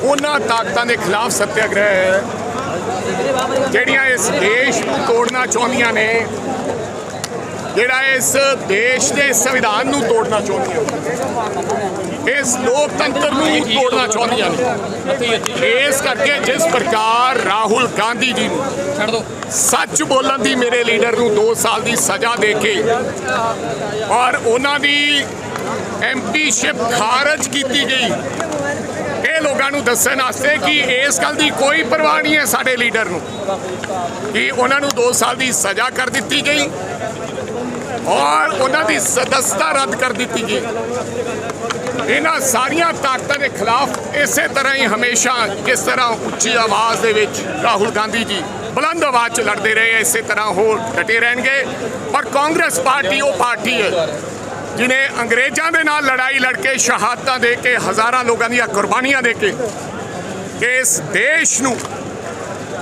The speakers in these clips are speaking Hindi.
ਉਹਨਾਂ ਤਾਕਤਾਂ ਦੇ ਖਿਲਾਫ ਸੱਤਿਆਗ੍ਰਹਿ ਹੈ ਜਿਹੜੀਆਂ ਇਸ ਦੇਸ਼ ਨੂੰ ਤੋੜਨਾ ਚਾਹੁੰਦੀਆਂ ਨੇ, ਜਿਹੜਾ ਇਸ ਦੇਸ਼ ਦੇ ਸੰਵਿਧਾਨ ਨੂੰ ਤੋੜਨਾ ਚਾਹੁੰਦੀਆਂ, ਇਸ ਲੋਕਤੰਤਰ ਨੂੰ ਤੋੜਨਾ ਚਾਹੁੰਦੀਆਂ ਨੇ। ਇਸ ਕਰਕੇ ਜਿਸ ਪ੍ਰਕਾਰ ਰਾਹੁਲ ਗਾਂਧੀ ਜੀ ਨੂੰ ਸੱਚ ਬੋਲਣ ਦੀ ਮੇਰੇ ਲੀਡਰ ਨੂੰ 2 ਸਾਲ ਦੀ ਸਜ਼ਾ ਦੇ ਕੇ ਔਰ ਉਹਨਾਂ ਦੀ ਐਮਪੀਸ਼ਿਪ ਖਾਰਜ ਕੀਤੀ ਗਈ, ਇਹ ਲੋਕਾਂ ਨੂੰ ਦੱਸਣ ਵਾਸਤੇ ਕਿ ਇਸ ਗੱਲ ਦੀ ਕੋਈ ਪਰਵਾਹ ਨਹੀਂ ਹੈ ਸਾਡੇ ਲੀਡਰ ਨੂੰ ਕਿ ਉਹਨਾਂ ਨੂੰ 2 ਸਾਲ ਦੀ ਸਜ਼ਾ ਕਰ ਦਿੱਤੀ ਗਈ ਔਰ ਉਹਨਾਂ ਦੀ ਸਦਸਤਾ ਰੱਦ ਕਰ ਦਿੱਤੀ ਗਈ। ਇਹਨਾਂ ਸਾਰੀਆਂ ਤਾਕਤਾਂ ਦੇ ਖਿਲਾਫ ਇਸੇ ਤਰ੍ਹਾਂ ਹੀ ਹਮੇਸ਼ਾ ਕਿਸ ਤਰ੍ਹਾਂ ਉੱਚੀ ਆਵਾਜ਼ ਦੇ ਵਿੱਚ ਰਾਹੁਲ ਗਾਂਧੀ ਜੀ ਬੁਲੰਦ ਆਵਾਜ਼ 'ਚ ਲੜਦੇ ਰਹੇ, ਇਸੇ ਤਰ੍ਹਾਂ ਹੋਰ ਡਟੇ ਰਹਿਣਗੇ। ਪਰ ਕਾਂਗਰਸ ਪਾਰਟੀ ਉਹ ਪਾਰਟੀ ਹੈ ਜਿਹਨੇ ਅੰਗਰੇਜ਼ਾਂ ਦੇ ਨਾਲ ਲੜਾਈ ਲੜ ਕੇ, ਸ਼ਹਾਦਤਾਂ ਦੇ ਕੇ, ਹਜ਼ਾਰਾਂ ਲੋਕਾਂ ਦੀਆਂ ਕੁਰਬਾਨੀਆਂ ਦੇ ਕੇ ਇਸ ਦੇਸ਼ ਨੂੰ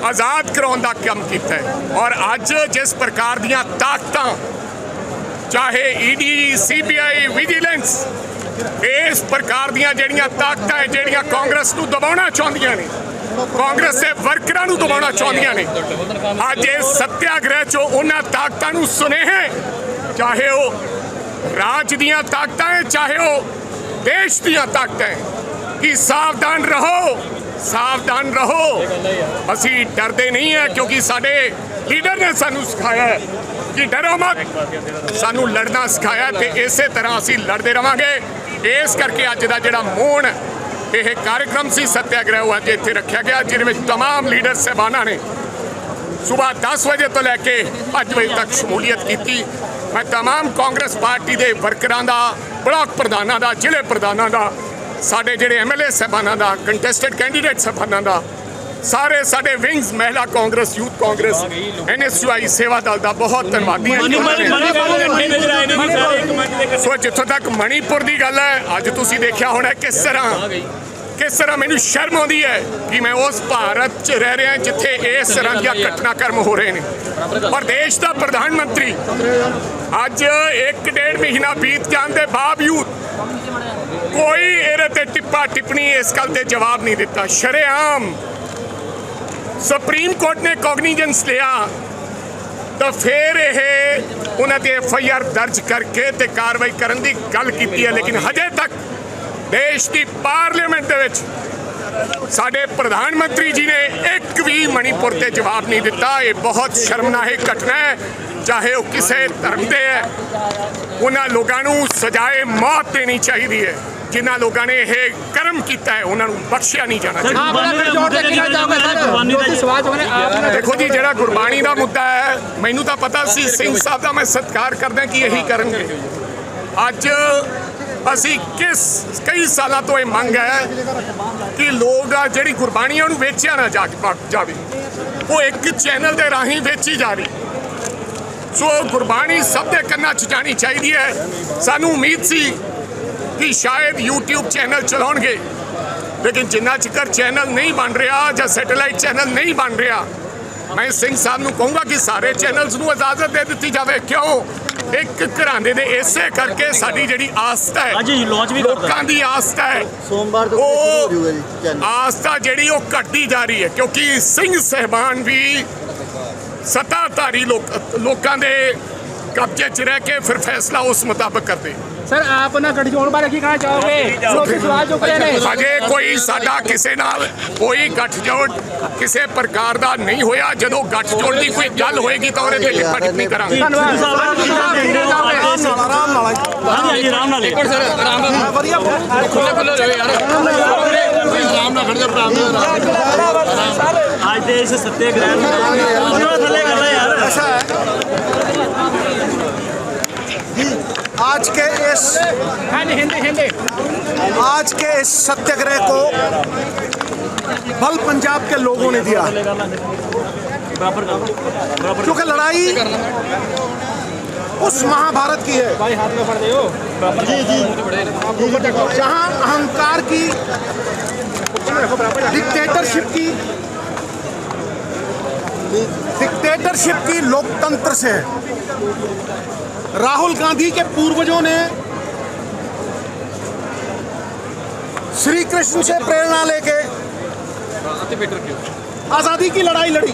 ਆਜ਼ਾਦ ਕਰਾਉਣ ਦਾ ਕੰਮ ਕੀਤਾ ਹੈ। ਔਰ ਅੱਜ ਜਿਸ ਪ੍ਰਕਾਰ ਦੀਆਂ ਤਾਕਤਾਂ, ਚਾਹੇ ਈਡੀ, ਸੀਬੀਆਈ, ਵਿਜੀਲੈਂਸ, ਇਸ ਪ੍ਰਕਾਰ ਦੀਆਂ ਜਿਹੜੀਆਂ ਤਾਕਤਾਂ ਹੈ ਜਿਹੜੀਆਂ ਕਾਂਗਰਸ ਨੂੰ ਦਬਾਉਣਾ ਚਾਹੁੰਦੀਆਂ ਨੇ, ਕਾਂਗਰਸ ਦੇ ਵਰਕਰਾਂ ਨੂੰ ਦਬਾਉਣਾ ਚਾਹੁੰਦੀਆਂ ਨੇ, ਅੱਜ ਇਸ ਸੱਤਿਆਗ੍ਰਹਿ 'ਚੋਂ ਉਹਨਾਂ ਤਾਕਤਾਂ ਨੂੰ ਸੁਨੇਹੇ, ਚਾਹੇ ਉਹ ਰਾਜ ਦੀਆਂ ਤਾਕਤਾਂ ਹੈ, ਚਾਹੇ ਉਹ ਦੇਸ਼ ਦੀਆਂ ਤਾਕਤਾਂ ਹੈ, ਕਿ ਸਾਵਧਾਨ ਰਹੋ, ਸਾਵਧਾਨ ਰਹੋ। ਅਸੀਂ ਡਰਦੇ ਨਹੀਂ ਹੈ ਕਿਉਂਕਿ ਸਾਡੇ ਲੀਡਰ ਨੇ ਸਾਨੂੰ ਸਿਖਾਇਆ ਕਿ ਡਰੋ ਮਤ, ਸਾਨੂੰ ਲੜਨਾ ਸਿਖਾਇਆ ਤੇ ਇਸੇ ਤਰ੍ਹਾਂ ਅਸੀਂ ਲੜਦੇ ਰਵਾਂਗੇ। ਇਸ ਕਰਕੇ ਅੱਜ ਦਾ ਜਿਹੜਾ ਮੋਹਣ ਇਹ ਕਾਰਜਕ੍ਰਮ ਸੀ ਸੱਤਿਆਗ੍ਰਹਿ, ਉਹ ਅੱਜ ਇੱਥੇ ਰੱਖਿਆ ਗਿਆ, ਜਿਹਦੇ ਵਿੱਚ तमाम ਲੀਡਰ ਸਾਹਿਬਾਨਾਂ ਨੇ ਸੁਬਾਹ 10 ਵਜੇ ਤੋਂ ਲੈ ਕੇ 5 ਵਜੇ ਤੱਕ ਸ਼ਮੂਲੀਅਤ ਕੀਤੀ। ਮੈਂ तमाम ਕਾਂਗਰਸ ਪਾਰਟੀ ਦੇ ਵਰਕਰਾਂ ਦਾ, ਬਲਾਕ ਪ੍ਰਧਾਨਾਂ ਦਾ, ਜ਼ਿਲ੍ਹੇ ਪ੍ਰਧਾਨਾਂ ਦਾ, ਸਾਡੇ ਜਿਹੜੇ ਐਮਐਲਏ ਸਾਹਿਬਾਨਾਂ ਦਾ, ਕੰਟੈਸਟਡ ਕੈਂਡੀਡੇਟ ਸਾਹਿਬਾਨਾਂ ਦਾ, ਸਾਰੇ ਸਾਡੇ ਵਿੰਗਸ, ਮਹਿਲਾ ਕਾਂਗਰਸ, ਯੂਥ ਕਾਂਗਰਸ, NSUI ਸੇਵਾ ਦਲ ਦਾ ਬਹੁਤ ਧੰਨਵਾਦੀ ਹਾਂ। ਸੋ ਜਿੱਥੋਂ ਤੱਕ ਮਣੀਪੁਰ ਦੀ ਗੱਲ ਹੈ, ਅੱਜ ਤੁਸੀਂ ਦੇਖਿਆ ਹੋਣਾ ਕਿਸ ਤਰ੍ਹਾਂ ਮੈਨੂੰ ਸ਼ਰਮ ਆਉਂਦੀ ਹੈ ਕਿ ਮੈਂ ਉਸ ਭਾਰਤ 'ਚ ਰਹਿ ਰਿਹਾ ਜਿੱਥੇ ਇਸ ਤਰ੍ਹਾਂ ਦੀਆਂ ਘਟਨਾਕ੍ਰਮ ਹੋ ਰਹੇ ਨੇ। ਪਰ ਦੇਸ਼ ਦਾ ਪ੍ਰਧਾਨ ਮੰਤਰੀ ਅੱਜ 1.5 ਮਹੀਨਾ ਬੀਤ ਜਾਣ ਦੇ ਬਾਵਜੂਦ ਕੋਈ ਇਹਦੇ ਤੇ ਟਿੱਪਾ ਟਿੱਪਣੀ ਇਸ ਗੱਲ ਤੇ ਜਵਾਬ ਨਹੀਂ ਦਿੱਤਾ। ਸ਼ਰੇਆਮ ਸੁਪਰੀਮ ਕੋਰਟ ਨੇ ਕੋਗਨੀਜੈਂਸ ਲਿਆ ਤਾਂ ਫਿਰ ਇਹ ਉਹਨਾਂ ਤੇ FIR ਦਰਜ ਕਰਕੇ ਤੇ ਕਾਰਵਾਈ ਕਰਨ ਦੀ ਗੱਲ ਕੀਤੀ ਹੈ, ਲੇਕਿਨ ਹਜੇ ਤੱਕ ਦੇਸ਼ ਦੀ ਪਾਰਲੀਮੈਂਟ ਦੇ ਵਿੱਚ ਸਾਡੇ ਪ੍ਰਧਾਨ ਮੰਤਰੀ ਜੀ ਨੇ ਇੱਕ ਵੀ ਮਣੀਪੁਰ ਤੇ ਜਵਾਬ ਨਹੀਂ ਦਿੱਤਾ। ਇਹ ਬਹੁਤ ਸ਼ਰਮਨਾਕ ਘਟਨਾ ਹੈ। ਚਾਹੇ ਉਹ ਕਿਸੇ ਧਰਮ ਦੇ ਹੈ, ਉਹਨਾਂ ਲੋਕਾਂ ਨੂੰ ਸਜ਼ਾਏ ਮੌਤ ਦੇਣੀ ਚਾਹੀਦੀ ਹੈ। ਜਿਨ੍ਹਾਂ ਲੋਕਾਂ ਨੇ ਇਹ ਕਰਮ ਕੀਤਾ ਹੈ ਉਹਨਾਂ ਨੂੰ ਬਖਸ਼ਿਆ ਨਹੀਂ ਜਾਣਾ ਚਾਹੀਦਾ। ਦੇਖੋ ਜੀ, ਜਿਹੜਾ ਗੁਰਬਾਣੀ ਦਾ ਮੁੱਦਾ ਹੈ, ਮੈਨੂੰ ਤਾਂ ਪਤਾ ਸੀ ਸਿੰਘ ਸਾਹਿਬ ਦਾ ਮੈਂ ਸਤਿਕਾਰ ਕਰਦਾ ਕਿ ਇਹੀ ਕਰਨਗੇ। ਅੱਜ ਅਸੀਂ ਕਈ ਸਾਲਾਂ ਤੋਂ ਇਹ ਮੰਗ ਹੈ ਕਿ ਲੋਕ ਆ ਜਿਹੜੀ ਗੁਰਬਾਣੀ ਉਹਨੂੰ ਵੇਚਿਆ ਨਾ ਜਾਵੇ, ਉਹ ਇੱਕ ਚੈਨਲ ਦੇ ਰਾਹੀਂ ਵੇਚੀ ਜਾ ਰਹੀ। ਸੋ ਗੁਰਬਾਣੀ ਸਭ ਦੇ ਕੰਨਾਂ 'ਚ ਜਾਣੀ ਚਾਹੀਦੀ ਹੈ। ਸਾਨੂੰ ਉਮੀਦ ਸੀ ਕਿ ਸ਼ਾਇਦ YouTube ਚੈਨਲ ਚਲਾਉਣਗੇ, ਲੇਕਿਨ ਜਿੰਨਾ ਚਿਰ ਚੈਨਲ ਨਹੀਂ ਬਣ ਰਿਹਾ ਜਾਂ ਸੈਟੇਲਾਈਟ ਚੈਨਲ ਨਹੀਂ ਬਣ ਰਿਹਾ, ਮੈਂ ਸਿੰਘ ਸਾਹਿਬ ਨੂੰ ਕਹੂੰਗਾ ਕਿ ਸਾਰੇ ਚੈਨਲਸ ਨੂੰ ਇਜਾਜ਼ਤ ਦੇ ਦਿੱਤੀ ਜਾਵੇ। ਕਿਉਂ? ਇੱਕ ਘਰਾਣੇ ਦੇ ਇਸੇ ਕਰਕੇ ਸਾਡੀ ਜਿਹੜੀ ਆਸਥਾ ਹੈ, ਲੋਕਾਂ ਦੀ ਆਸਥਾ ਹੈ, ਉਹ ਆਸਥਾ ਜਿਹੜੀ ਉਹ ਘਟਦੀ ਜਾ ਰਹੀ ਹੈ ਕਿਉਂਕਿ ਸਿੰਘ ਸਾਹਿਬਾਨ ਵੀ ਸੱਤਾਧਾਰੀ ਲੋਕਾਂ ਦੇ ਕਬਜ਼ੇ 'ਚ ਰਹਿ ਕੇ ਫਿਰ ਫੈਸਲਾ ਉਸ ਮੁਤਾਬਕ ਕਰਦੇ। सर आप ना गठजोड़ बारे की कहना चाहोगे? सवाल जो करे ने अजे कोई साडा किसी नाल कोई गठजोड़ किसी प्रकार का नहीं होया। जदों गठजोड़ की कोई गल होएगी तो उहदे ते टिप्पा टिप्पणी करांगे। आज देश सत्याग्रह आज के इस सत्याग्रह को बल पंजाब के लोगों ने दिया, क्योंकि लड़ाई उस महाभारत की है जहां अहंकार की, डिक्टेटरशिप की लोकतंत्र से है। राहुल गांधी के पूर्वजों ने श्री कृष्ण से प्रेरणा लेके आज़ादी की लड़ाई लड़ी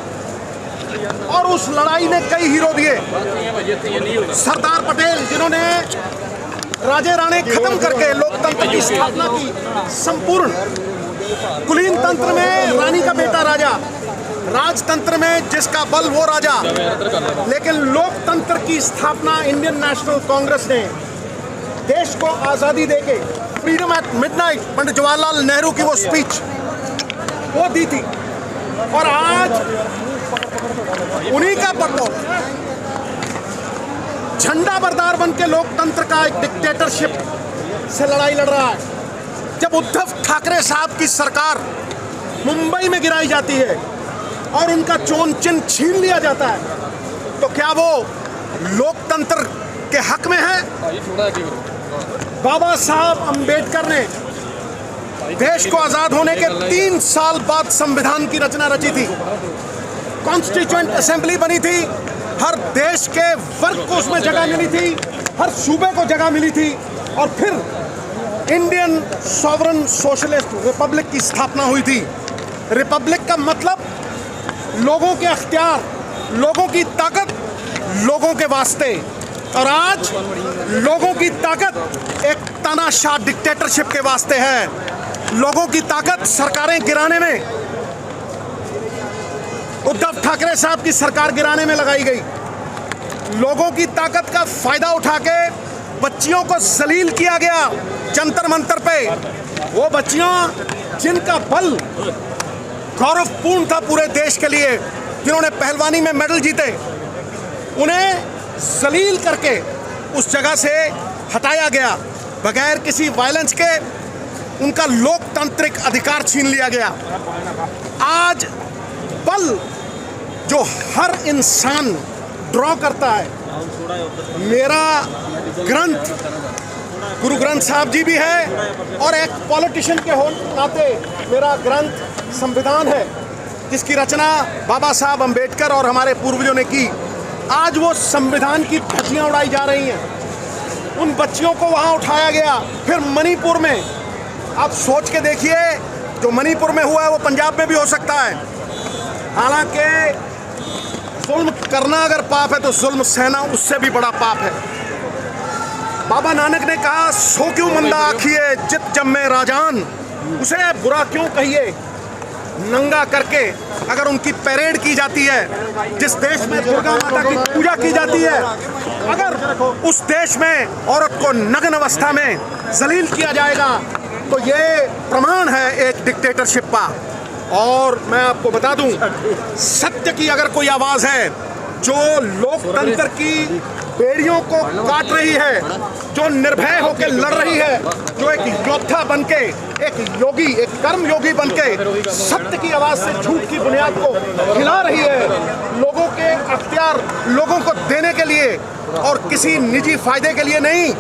और उस लड़ाई ने कई हीरो दिए। सरदार पटेल जिन्होंने राजे राणे खत्म करके लोकतंत्र की स्थापना की, संपूर्ण कुलीन तंत्र में रानी का बेटा राजा, राजतंत्र में जिसका बल वो राजा, लेकिन लोकतंत्र की स्थापना इंडियन नेशनल कांग्रेस ने देश को आज़ादी देके freedom eight midnight, Pandit Jawaharlal Nehru की वो स्पीच वो दी थी। और आज उन्हीं का बटोर झंडा बरदार बन के लोकतंत्र का एक डिक्टेटरशिप से लड़ाई लड़ रहा है। जब उद्धव ठाकरे साहब की सरकार मुंबई में गिराई जाती है और उनका चोन चिन्ह छीन लिया जाता है, तो क्या वो लोकतंत्र के हक में है? बाबा साहब अंबेडकर ने देश को आजाद होने के 3 साल बाद संविधान की रचना रची थी। कॉन्स्टिट्यूएंट असेंबली बनी थी, हर देश के वर्ग को उसमें जगह मिली थी, हर सूबे को जगह मिली थी, और फिर इंडियन सॉवरन सोशलिस्ट रिपब्लिक की स्थापना हुई थी। रिपब्लिक का मतलब लोगों के अख्तियार, लोगों की ताकत लोगों के वास्ते। और आज लोगों की ताकत एक तानाशाह डिक्टेटरशिप के वास्ते है। लोगों की ताकत सरकारें गिराने में, उद्धव ठाकरे साहब की सरकार गिराने में लगाई गई। लोगों की ताकत का फायदा उठा के बच्चियों को जलील किया गया जंतर मंतर पे। वो बच्चियां जिनका बल गौरवपूर्ण था पूरे देश के लिए, जिन्होंने पहलवानी में मेडल जीते, उन्हें जलील करके उस जगह से हटाया गया बगैर किसी वायलेंस के। उनका लोकतांत्रिक अधिकार छीन लिया गया। आज बल जो हर इंसान ड्रॉ करता है, मेरा ग्रंथ गुरु ग्रंथ साहब जी भी है, और एक पॉलिटिशियन के नाते मेरा ग्रंथ संविधान है, जिसकी रचना बाबा साहब अंबेडकर और हमारे पूर्वजों ने की। आज वो संविधान की धज्जियां उड़ाई जा रही हैं। उन बच्चियों को वहाँ उठाया गया। फिर मणिपुर में आप सोच के देखिए, जो मणिपुर में हुआ है वो पंजाब में भी हो सकता है। हालांकि जुल्म करना अगर पाप है तो जुल्म सहना उससे भी बड़ा पाप है। बाबा नानक ने कहा, सो क्यों मंदा आखिए जित जम्मे राजान, उसे बुरा क्यों कहिए नंगा करके। अगर उनकी परेड की जाती है, जिस देश में दुर्गा माता की पूजा की जाती है, अगर उस देश में औरत को नग्न अवस्था में जलील किया जाएगा, तो ये प्रमाण है एक डिक्टेटरशिप का। और मैं आपको बता दूं, सत्य की अगर कोई आवाज़ है जो लोकतंत्र की बेड़ियों को काट रही है, जो निर्भय होकर लड़ रही है, जो एक योद्धा बनके, एक योगी, एक कर्म योगी बनके सत्य की आवाज़ से झूठ की बुनियाद को हिला रही है, लोगों के अख्तियार लोगों को देने के लिए और किसी निजी फायदे के लिए नहीं,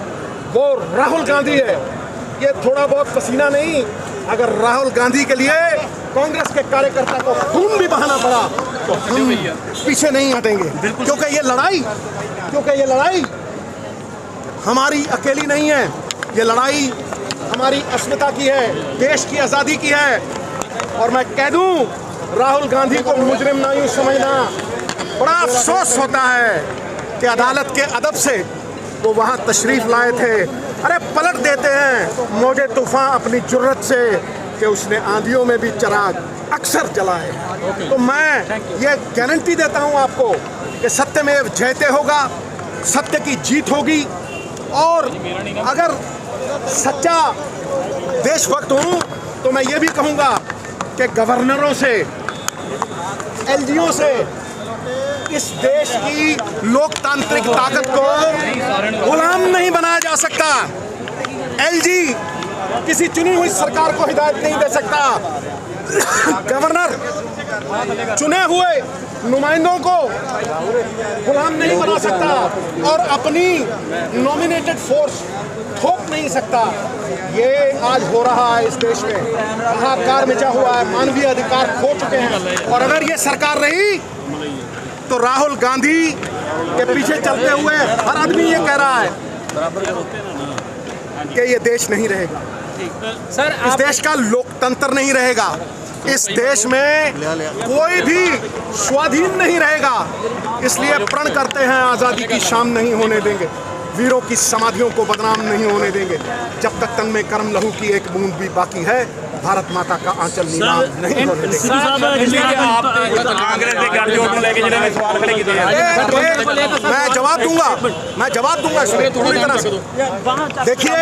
वो राहुल गांधी है। ये थोड़ा बहुत पसीना नहीं, अगर राहुल गांधी के लिए कांग्रेस के कार्यकर्ता को खून भी बहाना पड़ा तो हम पीछे नहीं हटेंगे, क्योंकि ये लड़ाई हमारी अकेली नहीं है। ये लड़ाई हमारी अस्मिता की है, देश की आज़ादी की है। और मैं कह दूं, राहुल गांधी को मुजरिम ना यूं समझना। बड़ा अफसोस होता है कि अदालत के अदब से वो वहाँ तशरीफ़ लाए थे। अरे पलट देते हैं मौजे तूफ़ान अपनी जुर्रत से कि उसने आंधियों में भी चिराग अक्सर जलाए। तो मैं ये गारंटी देता हूँ आपको कि सत्यमेव जयते होगा, सत्य की जीत होगी। और अगर सच्चा देशभक्त हूँ तो मैं ये भी कहूँगा कि गवर्नरों से, एलजीओ से इस देश की लोकतांत्रिक ताकत को गुलाम नहीं बनाया जा सकता। एलजी किसी चुनी हुई सरकार को हिदायत नहीं दे सकता। गवर्नर चुने हुए नुमाइंदों को गुलाम नहीं बना सकता और अपनी नॉमिनेटेड फोर्स थोप नहीं सकता। ये आज हो रहा है इस देश में, हाहाकार मचा हुआ है, मानवीय अधिकार खो चुके हैं। और अगर ये सरकार रही तो राहुल गांधी के पीछे चलते हुए हर आदमी ये कह रहा है कि ये देश नहीं रहेगा, सर इस देश का लोकतंत्र नहीं रहेगा। इस देश में कोई भी स्वाधीन नहीं रहेगा। इसलिए प्रण करते हैं आज़ादी की शाम नहीं होने देंगे, वीरों की समाधियों को बदनाम नहीं होने देंगे। जब तक तन में कर्म लहू की एक बूंद भी बाकी है, भारत माता का आंचल नीलाम नहीं होने देंगे। मैं जवाब दूंगा इसमें पूरी तरह से। देखिए,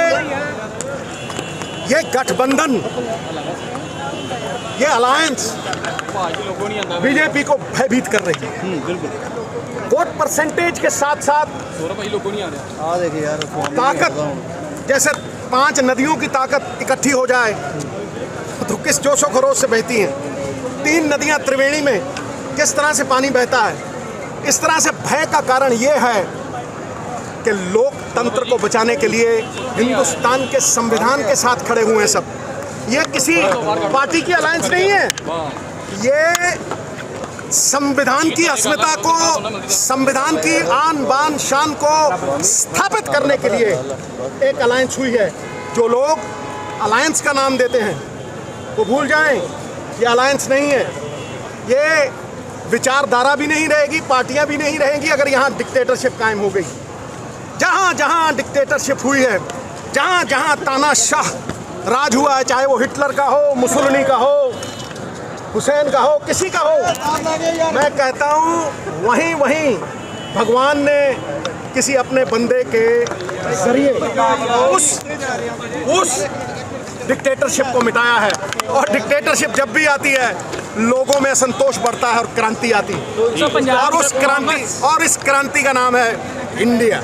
ये गठबंधन, ये अलायंस बीजेपी को भयभीत कर रही है। वोट परसेंटेज के साथ साथ ताकत, जैसे 5 नदियों की ताकत इकट्ठी हो जाए तो किस जोशो खरोश से बहती हैं। 3 नदियां त्रिवेणी में किस तरह से पानी बहता है। इस तरह से भय का कारण ये है कि लोकतंत्र को बचाने के लिए हिंदुस्तान के संविधान के साथ खड़े हुए हैं सब। ये किसी पार्टी की अलायंस नहीं है, ये संविधान की अस्मिता को, संविधान की आन बान शान को स्थापित करने के लिए एक अलायंस हुई है। जो लोग अलायंस का नाम देते हैं वो भूल जाएं, ये अलायंस नहीं है। ये विचारधारा भी नहीं रहेगी, पार्टियां भी नहीं रहेंगी अगर यहाँ डिक्टेटरशिप कायम हो गई। जहाँ जहाँ डिक्टेटरशिप हुई है, जहाँ जहाँ तानाशाह राज हुआ है, चाहे वो हिटलर का हो, मुसोलिनी का हो, हुसैन का हो, किसी का हो, मैं कहता हूँ वहीं वहीं भगवान ने किसी अपने बंदे के जरिए उस डिक्टेटरशिप को मिटाया है। और डिक्टेटरशिप जब भी आती है लोगों में असंतोष बढ़ता है और क्रांति आती है, और इस क्रांति का नाम है इंडिया।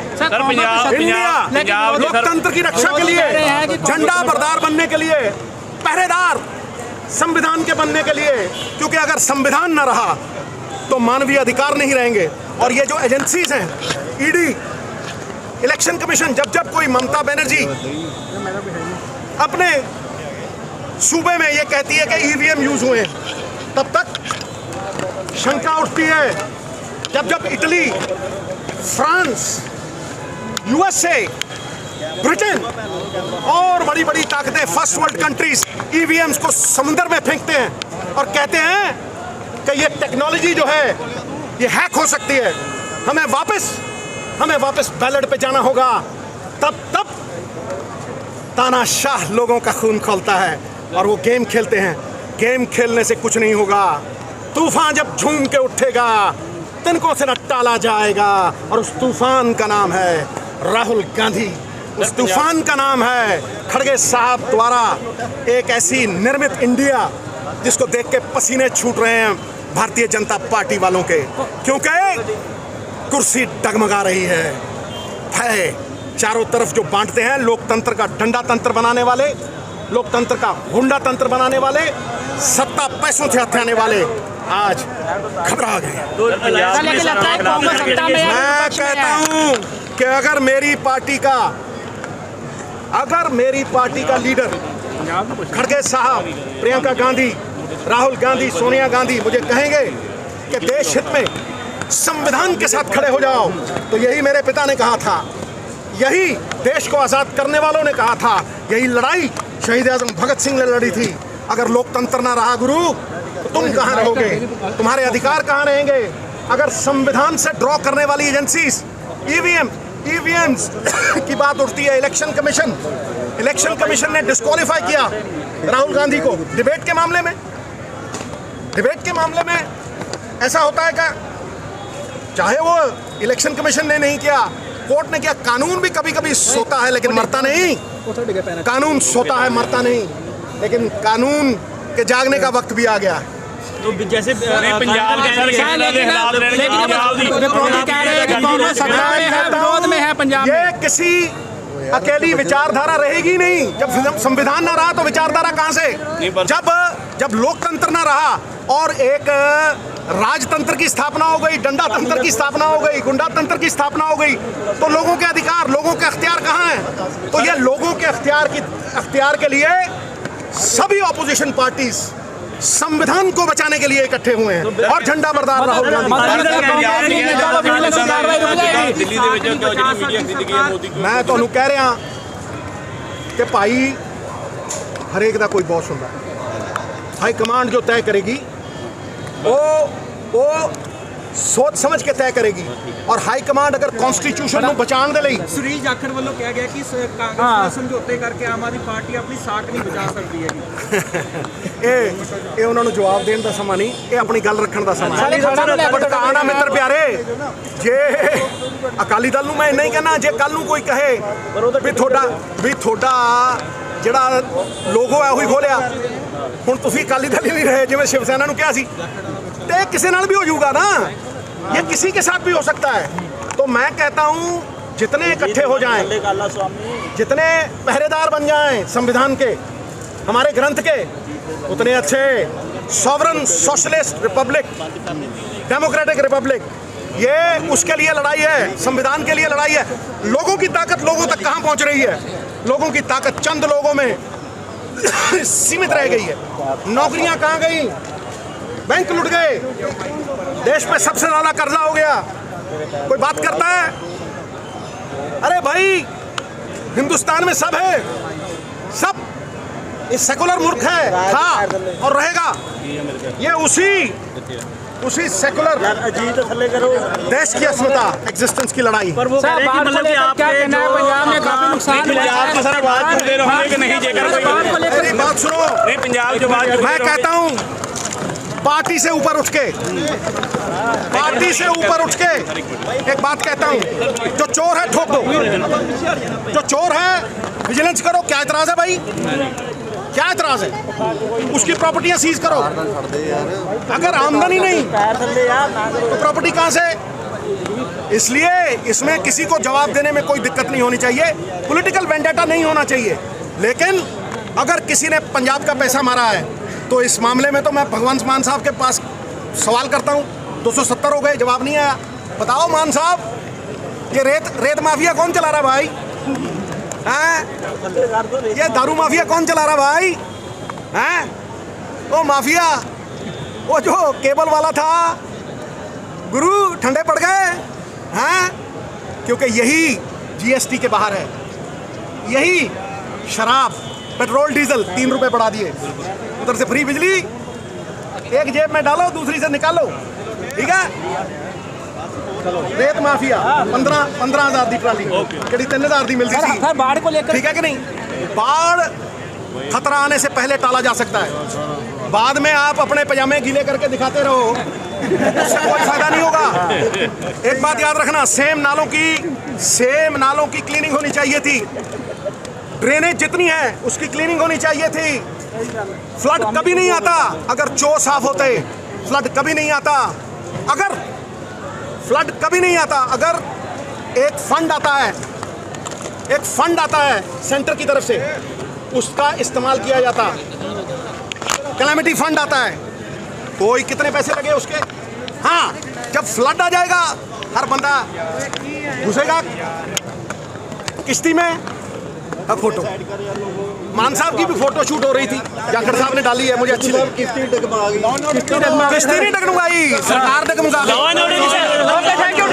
इंडिया लोकतंत्र की रक्षा के लिए, झंडा बरदार बनने के लिए, पहरेदार संविधान के बनने के लिए, क्योंकि अगर संविधान न रहा तो मानवीय अधिकार नहीं रहेंगे। और ये जो एजेंसीज हैं, ईडी, इलेक्शन कमीशन, जब कोई ममता बनर्जी अपने सूबे में ये कहती है कि ईवीएम यूज हुए, तब तक शंका उठती है। जब इटली, फ्रांस, यूएसए, ब्रिटेन और बड़ी बड़ी ताकतें, फर्स्ट वर्ल्ड कंट्रीज ईवीएम्स को समुद्र में फेंकते हैं और कहते हैं कि ये टेक्नोलॉजी जो है ये हैक हो सकती है, हमें वापस बैलेट पे जाना होगा, तब तानाशाह लोगों का खून खोलता है और वो गेम खेलते हैं। गेम खेलने से कुछ नहीं होगा। तूफान जब झूम के उठेगा तिनकों से न टाला जाएगा, और उस तूफान का नाम है राहुल गांधी। उस तूफान का नाम है खड़गे साहब द्वारा एक ऐसी निर्मित इंडिया जिसको देख के पसीने छूट रहे हैं भारतीय जनता पार्टी वालों के, क्योंकि कुर्सी डगमगा रही है। भय चारों तरफ जो बांटते हैं, लोकतंत्र का डंडा तंत्र बनाने वाले, लोकतंत्र का गुंडा तंत्र बनाने वाले, सत्ता पैसों से हथियाने वाले आज घबरा गए। मैं कहता हूं कि अगर मेरी पार्टी का लीडर खड़गे साहब, प्रियंका गांधी, राहुल गांधी, सोनिया गांधी मुझे कहेंगे कि देश हित में संविधान के साथ खड़े हो जाओ, तो यही मेरे पिता ने कहा था, यही देश को आज़ाद करने वालों ने कहा था, यही लड़ाई शहीद आज़म भगत सिंह ने लड़ी थी। अगर लोकतंत्र ना रहा गुरु तो तुम कहाँ रहोगे, तुम्हारे अधिकार कहाँ रहेंगे। अगर संविधान से ड्रॉ करने वाली एजेंसीज, ईवीएम्स की बात उठती है, इलेक्शन कमीशन ने डिस्क्वालीफाई किया राहुल गांधी को डिबेट के मामले में। ऐसा होता है क्या? चाहे वो इलेक्शन कमीशन ने नहीं किया, कोर्ट ने किया, कानून भी कभी कभी सोता है लेकिन मरता नहीं। कानून सोता है, मरता नहीं, लेकिन कानून के जागने का वक्त भी आ गया है। तो जैसे पंजाब ये किसी अकेली विचारधारा रहेगी नहीं। जब संविधान ना रहा तो विचारधारा कहाँ से? जब लोकतंत्र ना रहा और एक राजतंत्र की स्थापना हो गई, डंडा तंत्र की स्थापना हो गई, गुंडा तंत्र की स्थापना हो गई, तो लोगों के अधिकार, लोगों के अख्तियार कहाँ हैं? तो ये लोगों के अख्तियार के लिए सभी ऑपोजिशन पार्टीज संविधान को बचाने के लिए इकट्ठे हुए हैं और झंडा बरदार राहुल गांधी। मैं तो कह रहा कि भाई हरेक का कोई बॉस होता है, हाईकमांड जो तय करेगी वो सोच समझ के तय करेगी। और हाईकमांड अगर कॉन्स्टिट्यूशन ਨੂੰ ਬਚਾਉਣ ਦੇ ਲਈ ਸੁਰੀਜ ਜਾਖੜ ਵੱਲੋਂ ਕਿਹਾ ਗਿਆ ਕਿ ਕਾਂਗਰਸ ਨਾਲ ਸਮਝੌਤੇ ਕਰਕੇ ਆਮ ਆਦਮੀ ਪਾਰਟੀ ਆਪਣੀ ਸਾਖ ਨਹੀਂ ਬਚਾ ਸਕਦੀ ਹੈਗੀ। ਇਹ ਉਹਨਾਂ ਨੂੰ ਜਵਾਬ ਦੇਣ ਦਾ ਸਮਾਂ ਨਹੀਂ, ਇਹ ਆਪਣੀ ਗੱਲ ਰੱਖਣ ਦਾ ਸਮਾਂ ਹੈ। ਭਟਕਾਣਾ ਮਿੱਤਰ ਪਿਆਰੇ, ਜੇ ਅਕਾਲੀ ਦਲ ਨੂੰ ਮੈਂ ਇੰਨਾ ਹੀ ਕਹਿਣਾ, ਜੇ ਕੱਲ ਨੂੰ ਕੋਈ ਕਹੇ ਵੀ ਤੁਹਾਡਾ ਜਿਹੜਾ ਲੋਗੋ ਹੈ ਉਹੀ ਖੋਲਿਆ, ਹੁਣ ਤੁਸੀਂ ਅਕਾਲੀ ਦਲ ਹੀ ਨਹੀਂ ਰਹੇ ਜਿਵੇਂ शिव सेना ਨੂੰ ਕਿਹਾ ਸੀ, ਤੇ ਕਿਸੇ ਨਾਲ भी हो जाऊगा ना, ये किसी के साथ भी हो सकता है। तो मैं कहता हूँ जितने इकट्ठे हो जाएं, जितने पहरेदार बन जाएं संविधान के, हमारे ग्रंथ के, उतने अच्छे। Sovereign socialist Republic, democratic Republic, ये उसके लिए लड़ाई है, संविधान के लिए लड़ाई है। लोगों की ताकत लोगों तक कहाँ पहुँच रही है? लोगों की ताकत चंद लोगों में सीमित रह गई है। नौकरियाँ कहाँ गई? बैंक लुट गए, देश में सबसे ज्यादा कर्जा हो गया। कोई बात करता है? अरे भाई, हिंदुस्तान में सब है, सब इस सेकुलर मुल्क है, था और रहेगा। ये उसी सेकुलर देश की अस्मिता, एग्जिस्टेंस की लड़ाई। पर वो कह रहे हैं कि मतलब कि आप क्या कहना है? पंजाब में काफी नुकसान हुआ है। पंजाब में सर आवाज चुनते रहोगे कि नहीं? जेकर मेरी बात सुनो, नहीं पंजाब जो बात मैं कहता हूँ पार्टी से ऊपर उठ के एक बात कहता हूँ, जो चोर है ठोक दो, जो चोर है विजिलेंस करो। क्या एतराज है भाई? क्या एतराज है? उसकी प्रॉपर्टियां सीज करो। अगर आमदनी नहीं तो प्रॉपर्टी कहाँ से? इसलिए इसमें किसी को जवाब देने में कोई दिक्कत नहीं होनी चाहिए, पॉलिटिकल वेंडेटा नहीं होना चाहिए। लेकिन अगर किसी ने पंजाब का पैसा मारा है तो इस मामले में तो मैं भगवंत मान साहब के पास सवाल करता हूँ। 270 हो गए, जवाब नहीं आया। बताओ मान साहब, ये रेत माफिया कौन चला रहा भाई? हैं? ये दारू माफिया कौन चला रहा भाई? हैं? वो माफिया, वो जो केबल वाला था, गुरु ठंडे पड़ गए हैं, क्योंकि यही जीएसटी के बाहर है। यही शराब, पेट्रोल, डीजल 3 रुपए बढ़ा दिए, उधर से फ्री बिजली, एक जेब में डालो दूसरी से निकालो, ठीक है। रेत माफिया 15,000 दी ट्राली, कड़ी 3,000 दी मिलती थी, बाढ़ को लेकर, ठीक है कि नहीं? बाढ़ खतरा आने से पहले टाला जा सकता है। बाद में आप अपने पजामे गीले करके दिखाते रहो, उससे कोई फायदा नहीं होगा। एक बात याद रखना, सेम नालों की क्लीनिंग होनी चाहिए थी। ड्रेनेज जितनी है उसकी क्लीनिंग होनी चाहिए थी। फ्लड कभी नहीं आता अगर चो साफ होते। फ्लड कभी नहीं आता अगर एक फंड आता है सेंटर की तरफ से, उसका इस्तेमाल किया जाता। कैलेमिटी फंड आता है, कोई कितने पैसे लगे उसके? हाँ, जब फ्लड आ जाएगा हर बंदा घुसेगा किश्ती में। अब फोटो मान साहब की भी फोटो शूट हो रही थी, जाखड़ साहब ने डाली है, मुझे अच्छी लगी। किश्ती नहीं डगमगाई, सरकार डगमगा। Thank you.